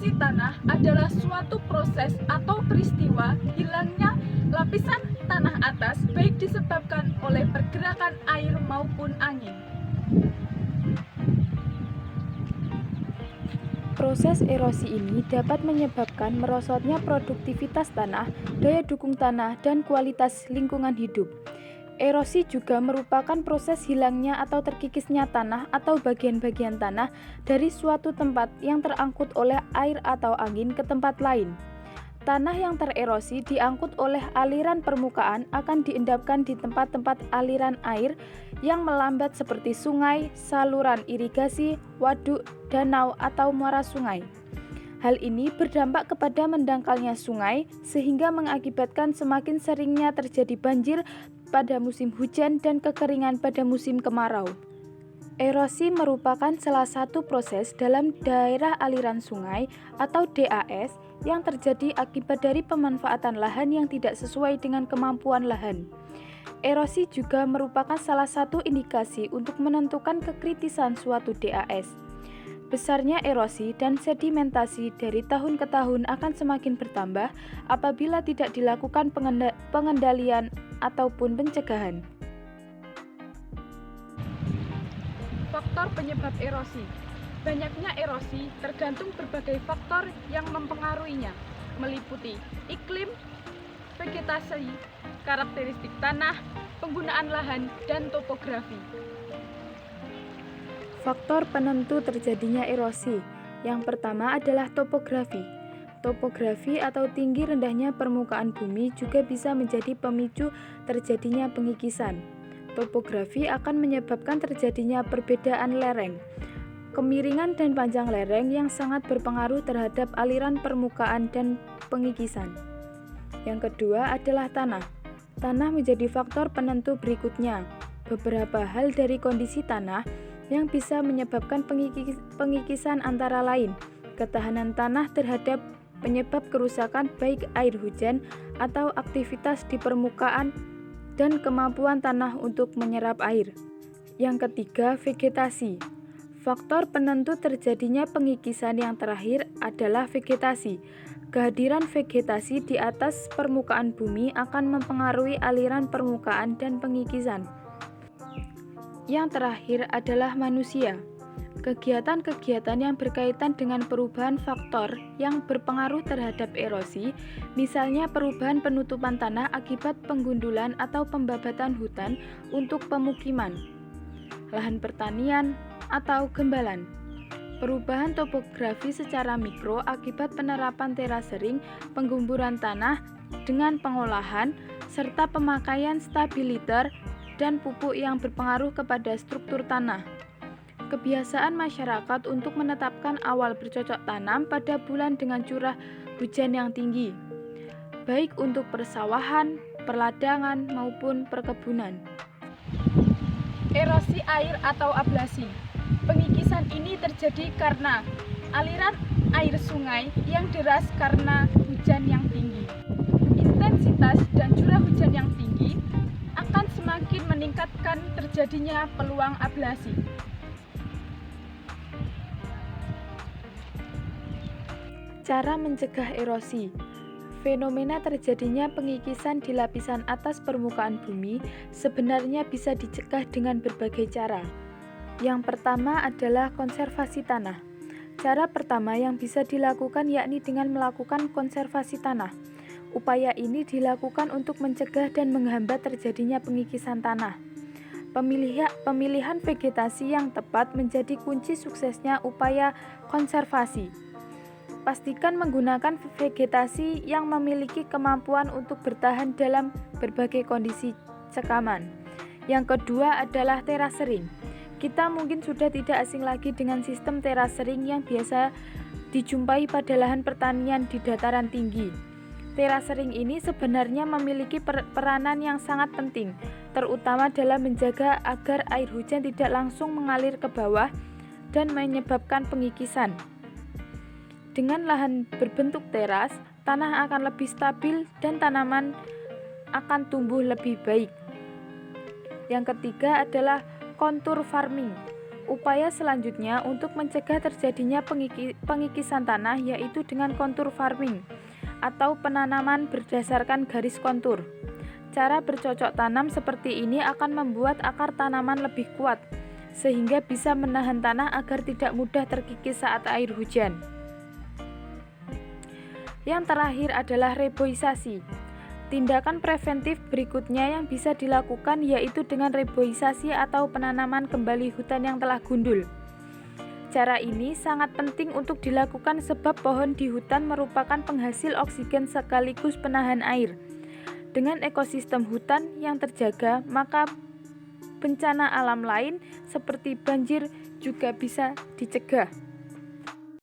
Erosi tanah adalah suatu proses atau peristiwa hilangnya lapisan tanah atas baik disebabkan oleh pergerakan air maupun angin. Proses erosi ini dapat menyebabkan merosotnya produktivitas tanah, daya dukung tanah, dan kualitas lingkungan hidup. Erosi juga merupakan proses hilangnya atau terkikisnya tanah atau bagian-bagian tanah dari suatu tempat yang terangkut oleh air atau angin ke tempat lain. Tanah yang tererosi diangkut oleh aliran permukaan akan diendapkan di tempat-tempat aliran air yang melambat seperti sungai, saluran irigasi, waduk, danau, atau muara sungai. Hal ini berdampak kepada mendangkalnya sungai sehingga mengakibatkan semakin seringnya terjadi banjir pada musim hujan dan kekeringan pada musim kemarau. Erosi merupakan salah satu proses dalam daerah aliran sungai atau DAS yang terjadi akibat dari pemanfaatan lahan yang tidak sesuai dengan kemampuan lahan. Erosi juga merupakan salah satu indikasi untuk menentukan kekritisan suatu DAS. Besarnya erosi dan sedimentasi dari tahun ke tahun akan semakin bertambah apabila tidak dilakukan pengendalian ataupun pencegahan. Faktor penyebab erosi. Banyaknya erosi tergantung berbagai faktor yang mempengaruhinya, meliputi iklim, vegetasi, karakteristik tanah, penggunaan lahan, dan topografi. Faktor penentu terjadinya erosi. Yang pertama adalah topografi. Topografi atau tinggi rendahnya permukaan bumi juga bisa menjadi pemicu terjadinya pengikisan. Topografi akan menyebabkan terjadinya perbedaan lereng, kemiringan dan panjang lereng yang sangat berpengaruh terhadap aliran permukaan dan pengikisan. Yang kedua adalah tanah. Tanah menjadi faktor penentu berikutnya. Beberapa hal dari kondisi tanah yang bisa menyebabkan pengikisan antara lain ketahanan tanah terhadap penyebab kerusakan baik air hujan atau aktivitas di permukaan dan kemampuan tanah untuk menyerap air. Yang ketiga, vegetasi. Faktor penentu terjadinya pengikisan yang terakhir adalah vegetasi. Kehadiran vegetasi di atas permukaan bumi akan mempengaruhi aliran permukaan dan pengikisan. Yang terakhir adalah manusia. Kegiatan-kegiatan yang berkaitan dengan perubahan faktor yang berpengaruh terhadap erosi, misalnya perubahan penutupan tanah akibat penggundulan atau pembabatan hutan untuk pemukiman, lahan pertanian, atau gembalan. Perubahan topografi secara mikro akibat penerapan terasering, penggemburan tanah dengan pengolahan, serta pemakaian stabilizer dan pupuk yang berpengaruh kepada struktur tanah. Kebiasaan masyarakat untuk menetapkan awal bercocok tanam pada bulan dengan curah hujan yang tinggi, baik untuk persawahan, perladangan, maupun perkebunan. Erosi air atau ablasi. Pengikisan ini terjadi karena aliran air sungai yang deras karena hujan yang tinggi. Intensitas dan curah hujan yang tinggi akan semakin meningkatkan terjadinya peluang ablasi. Cara mencegah erosi. Fenomena terjadinya pengikisan di lapisan atas permukaan bumi sebenarnya bisa dicegah dengan berbagai cara. Yang pertama adalah konservasi tanah. Cara pertama yang bisa dilakukan yakni dengan melakukan konservasi tanah. Upaya ini dilakukan untuk mencegah dan menghambat terjadinya pengikisan tanah. Pemilihan vegetasi yang tepat menjadi kunci suksesnya upaya konservasi. Pastikan menggunakan vegetasi yang memiliki kemampuan untuk bertahan dalam berbagai kondisi cekaman. Yang kedua adalah terasering. Kita mungkin sudah tidak asing lagi dengan sistem terasering yang biasa dijumpai pada lahan pertanian di dataran tinggi. Terasering ini sebenarnya memiliki peranan yang sangat penting, terutama dalam menjaga agar air hujan tidak langsung mengalir ke bawah dan menyebabkan pengikisan. Dengan lahan berbentuk teras, tanah akan lebih stabil dan tanaman akan tumbuh lebih baik. Yang ketiga adalah kontur farming. Upaya selanjutnya untuk mencegah terjadinya pengikisan tanah yaitu dengan kontur farming atau penanaman berdasarkan garis kontur. Cara bercocok tanam seperti ini akan membuat akar tanaman lebih kuat, sehingga bisa menahan tanah agar tidak mudah terkikis saat air hujan. Yang terakhir adalah reboisasi. Tindakan preventif berikutnya yang bisa dilakukan yaitu dengan reboisasi atau penanaman kembali hutan yang telah gundul. Cara ini sangat penting untuk dilakukan sebab pohon di hutan merupakan penghasil oksigen sekaligus penahan air. Dengan ekosistem hutan yang terjaga, maka bencana alam lain seperti banjir juga bisa dicegah.